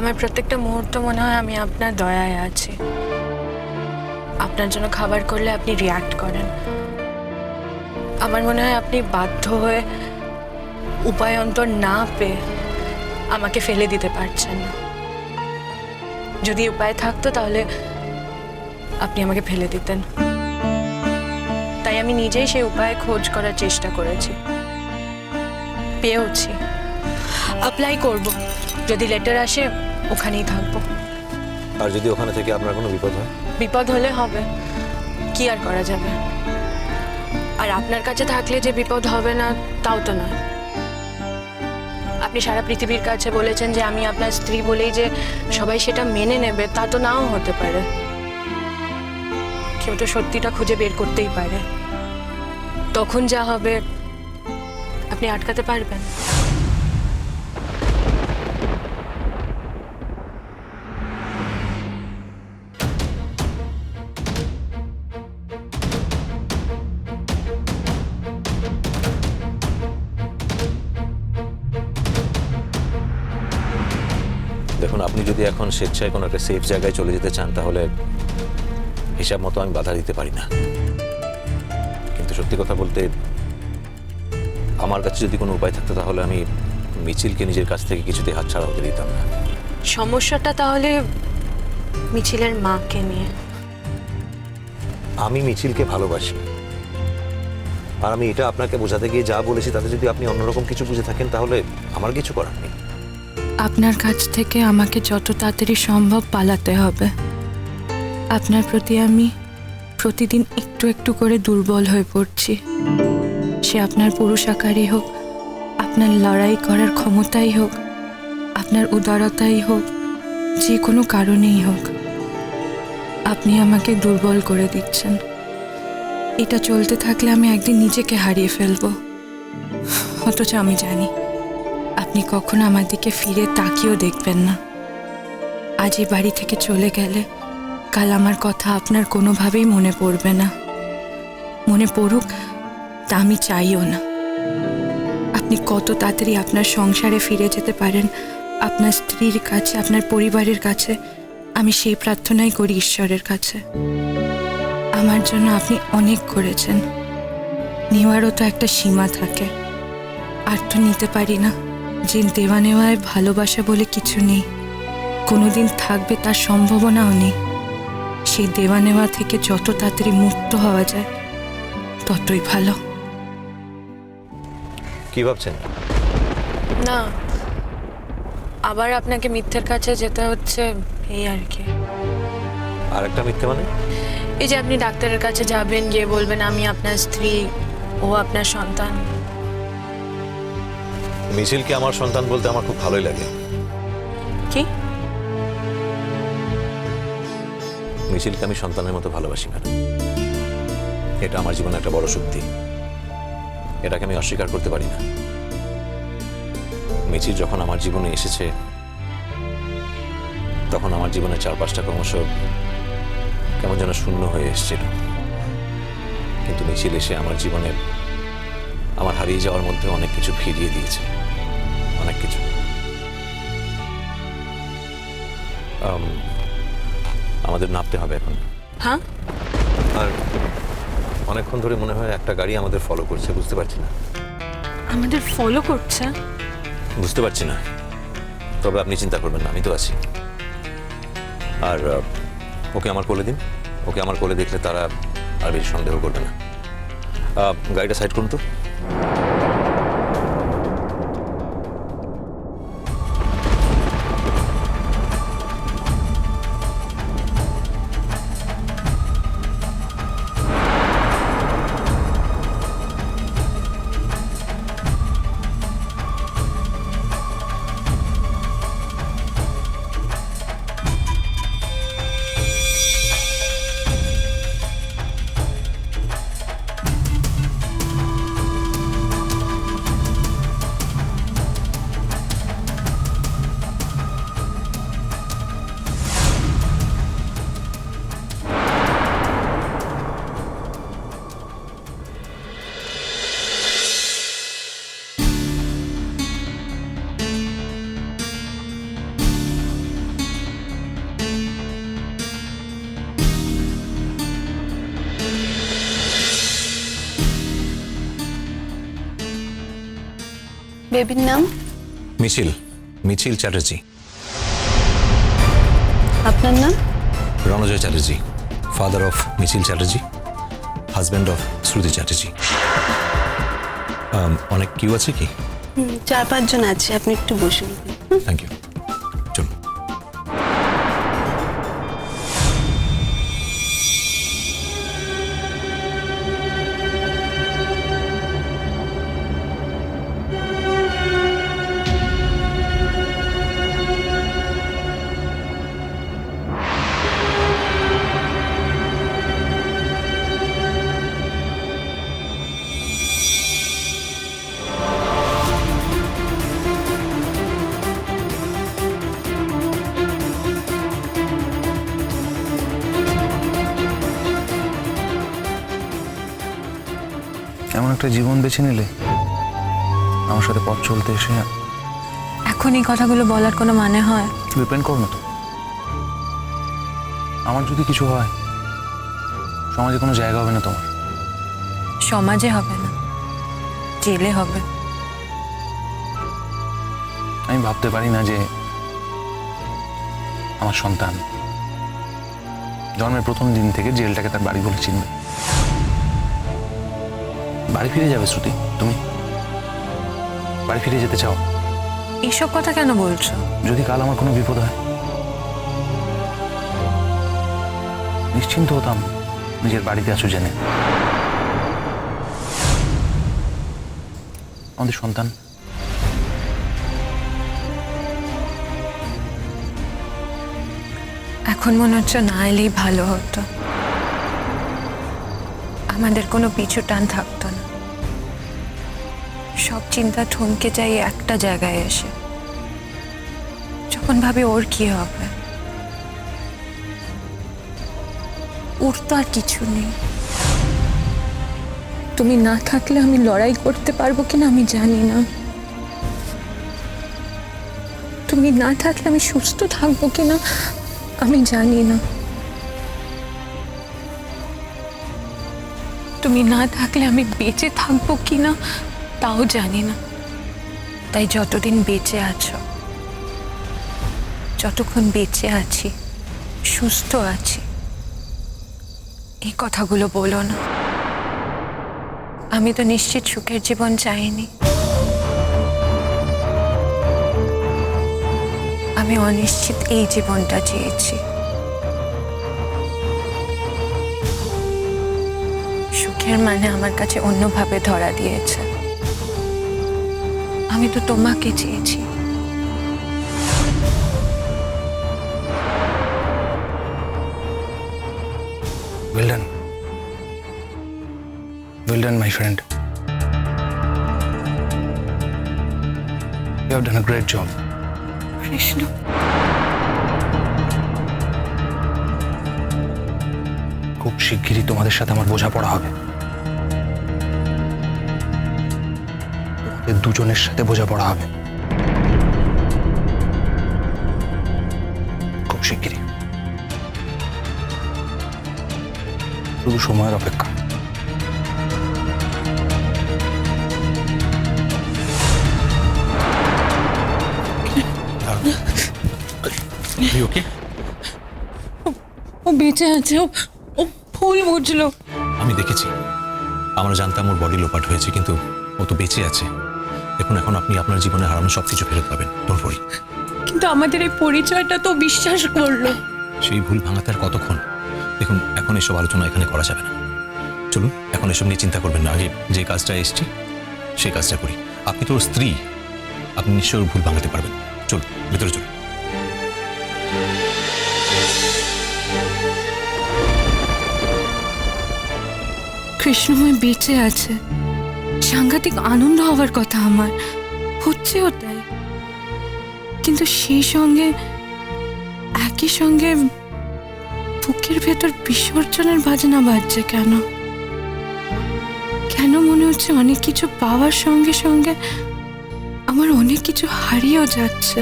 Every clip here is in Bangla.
আমার প্রত্যেকটা মুহূর্ত মনে হয় আমি আপনার দয়ায় আছি। আপনার জন্য খাবার করলে আপনি রিয়্যাক্ট করেন। আমার মনে হয় আপনি বাধ্য হয়ে উপায়ন্তর না পেয়ে আমাকে ফেলে দিতে পারছেন না। যদি উপায় থাকতো তাহলে আপনি আমাকে ফেলে দিতেন। তাই আমি নিজেই সেই উপায় খোঁজ করার চেষ্টা করেছি, পেয়েওছি। অ্যাপ্লাই করব, যদি লেটার আসে ওখানেই থাকবো। আর যদি ওখানে থেকে আপনার কোনো বিপদ হয়? বিপদ হলে হবে, কি আর করা যাবে। আর আপনার কাছে থাকলে যে বিপদ হবে না তাও তো নয়। আপনি সারা পৃথিবীর কাছে বলেছেন যে আমি আপনার স্ত্রী বলেই যে সবাই সেটা মেনে নেবে, তা তো নাও হতে পারে। কেউ তো সত্যিটা খুঁজে বের করতেই পারে। তখন যা হবে আপনি আটকাতে পারবেন? দেখুন, আপনি যদি এখন স্বেচ্ছায় কোনো একটা সেফ জায়গায় চলে যেতে চান তাহলে হিসাব মতো আমি বাধা দিতে পারি না। কিন্তু সত্যি কথা বলতে আমার কাছে যদি কোনো উপায় থাকতো তাহলে আমি মিছিলকে নিজের কাছ থেকে কিছুতেই হাতছাড়া হতে দিতাম না। সমস্যাটা তাহলে মিছিলের মাকে নিয়ে। আমি মিছিলকে ভালোবাসি, আর আমি এটা আপনাকে বোঝাতে গিয়ে যা বলেছি তাতে যদি আপনি অন্যরকম কিছু বুঝে থাকেন তাহলে আমার কিছু করার নেই। আপনার কাছ থেকে আমাকে যত তাড়াতাড়ি সম্ভব পালাতে হবে। আপনার প্রতি আমি প্রতিদিন একটু একটু করে দুর্বল হয়ে পড়ছি। সে আপনার পুরুষ আকারই হোক, আপনার লড়াই করার ক্ষমতাই হোক, আপনার উদারতাই হোক, যে কোনো কারণেই হোক, আপনি আমাকে দুর্বল করে দিচ্ছেন। এটা চলতে থাকলে আমি একদিন নিজেকে হারিয়ে ফেলব। অথচ আমি জানি আপনি কখনো আমার দিকে ফিরে তাকিয়েও দেখবেন না। আজ এই বাড়ি থেকে চলে গেলে কাল আমার কথা আপনার কোনোভাবেই মনে পড়বে না। মনে পড়ুক তা আমি চাইও না। আপনি কত তাড়াতাড়ি আপনার সংসারে ফিরে যেতে পারেন, আপনার স্ত্রীর কাছে, আপনার পরিবারের কাছে, আমি সেই প্রার্থনাই করি ঈশ্বরের কাছে। আমার জন্য আপনি অনেক করেছেন, নেওয়ারও তো একটা সীমা থাকে। আর তো নিতে পারি না। যে দেওয়া নেওয়ায় ভালোবাসা বলে কিছু নেই, কোনোদিন থাকবে তার সম্ভাবনাও নেই। সেই দেওয়া নেওয়া থেকে যত তাড়াতাড়ি মুক্ত হওয়া যায় ততই ভালো। কি ভাবছেন? না, আবার আপনাকে মিথ্যের কাছে যেতে হচ্ছে, এই আর কি। আর একটা মিথ্যে মানে? এই যে আপনি ডাক্তারের কাছে যাবেন, গিয়ে বলবেন আমি আপনার স্ত্রী, ও আপনার সন্তান। মিছিলকে আমার সন্তান বলতে আমার খুব ভালোই লাগে। কি? মিছিলকে আমি সন্তানের মতো ভালোবাসি ম্যাডাম। এটা আমার জীবনে একটা বড় শক্তি, এটাকে আমি অস্বীকার করতে পারি না। মিছিল যখন আমার জীবনে এসেছে তখন আমার জীবনের চারপাশটা ক্রমশ কেমন যেন শূন্য হয়ে এসেছিল। কিন্তু মিছিল এসে আমার জীবনে আমার হারিয়ে যাওয়ার মধ্যে অনেক কিছু ফিরিয়ে দিয়েছে, অনেক কিছু। আমাদের নামতে হবে এখন। হ্যাঁ, আর অনেকক্ষণ ধরে মনে হয় একটা গাড়ি আমাদের ফলো করছে, বুঝতে পারছি না। আমাদের ফলো করছে? বুঝতে পারছি না, তবে আপনি চিন্তা করবেন না, আমি তো আছি। আর ওকে আমার কোলে দিন, ওকে আমার কোলে দেখলে তারা আর বেশি সন্দেহ করবে না। গাড়িটা সাইড করুন তো। বেবির নাম? মিছিল মিছিল চ্যাটার্জি। আপনার নাম? রণজয় চ্যাটার্জি, ফাদার অফ মিছিল চ্যাটার্জি, হাজব্যান্ড অফ শ্রুতি চ্যাটার্জি। অনেক কিউ আছে কি? 4-5 জন আছে, আপনি একটু বসুন। Thank you. চলুন। এমন একটা জীবন বেছে নিলে আমার সাথে পথ চলতে এসে এখন এই কথাগুলো বলার কোনো মানে হয়? ডিপেন্ড করো না তো। আমার যদি কিছু হয় সমাজে কোনো জায়গা হবে না তোমার। সমাজে হবে না, জেলে হবে। আমি ভাবতে পারি না যে আমার সন্তান জন্মের প্রথম দিন থেকে জেলটাকে তার বাড়ি বলে চিনবে। বাড়ি ফিরে যাবে শ্রুতি, তুমি বাড়ি ফিরে যেতে চাও? এইসব কথা কেন বলছো? যদি কাল আমার কোনো বিপদ হয় নিশ্চিন্ত হতাম নিজের বাড়িতে আছো জেনে। আমাদের সন্তান এখন মনে হচ্ছে না এলেই ভালো হতো। আমাদের কোনো পিছু টান থাকতো না, সব চিন্তা থমকে যায় একটা জায়গায় এসে, যখন ভাবে ওর কি হবে। ওর তো আর কিছু নেই। তুমি না থাকলে আমি লড়াই করতে পারবো কিনা আমি জানি না। তুমি না থাকলে আমি সুস্থ থাকবো কিনা আমি জানি না। তুমি না থাকলে আমি বেঁচে থাকবো কিনা তাও জানি না। তাই যতদিন বেঁচে আছো, যতক্ষণ বেঁচে আছি, সুস্থ আছি, এই কথাগুলো বলো না। আমি তো নিশ্চিত সুখের জীবন চাইনি। আমি অনিশ্চিত এই জীবনটা চেয়েছি। সুখের মানে আমার কাছে অন্যভাবে ধরা দিয়েছে। আমি তো তোমাকে চেয়েছি। Well done. Well done, my friend. You have done a great job. Krishna, খুব শিগগিরই তোমাদের সাথে আমার বোঝাপড়া হবে। তোমাদের দুজনের সাথে বোঝাপড়া হবে খুব শিগগিরই। শুধু সময়ের অপেক্ষা। ওকে, ও বেঁচে আছে। ও ভুল বুঝলো। আমি দেখেছি, আমরা জানতাম ওর বডি লোপাট হয়েছে, কিন্তু ও তো বেঁচে আছে। দেখুন, এখন আপনি আপনার জীবনে হারানো সবকিছু ফেরত পাবেন, ডোন্ট ওয়ারি। কিন্তু আমাদের এই পরিচয়টা তো বিশ্বাস করলো। সেই ভুল ভাঙাতে আর কতক্ষণ? দেখুন, এখন এসব আলোচনা এখানে করা যাবে না। চলুন, এখন এসব নিয়ে চিন্তা করবেন না। আগে যে কাজটা এসছি সেই কাজটা করি। আপনি তো ওর স্ত্রী, আপনি নিশ্চয়ই ওর ভুল ভাঙাতে পারবেন। চলুন, ভেতরে চলুন। কৃষ্ণময় বেঁচে আছে, সাংঘাতিক আনন্দ হওয়ার কথা আমার, হচ্ছেও তাই। কিন্তু সেই সঙ্গে একই সঙ্গে বুকের ভেতর বিসর্জনের বাজনা বাজছে কেন? কেন মনে হচ্ছে অনেক কিছু পাওয়ার সঙ্গে সঙ্গে আমার অনেক কিছু হারিয়েও যাচ্ছে?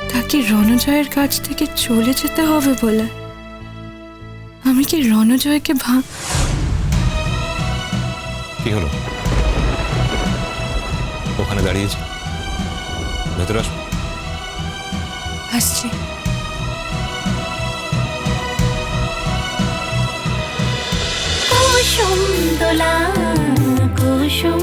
তা কি রণজয়ের কাছ থেকে চলে যেতে হবে বলে? আমি কি রণজয়কে কি হলো? ওখানে দাঁড়িয়েছে, ভেতরে আসো। আসছি। কুসুম দোলা কুসুম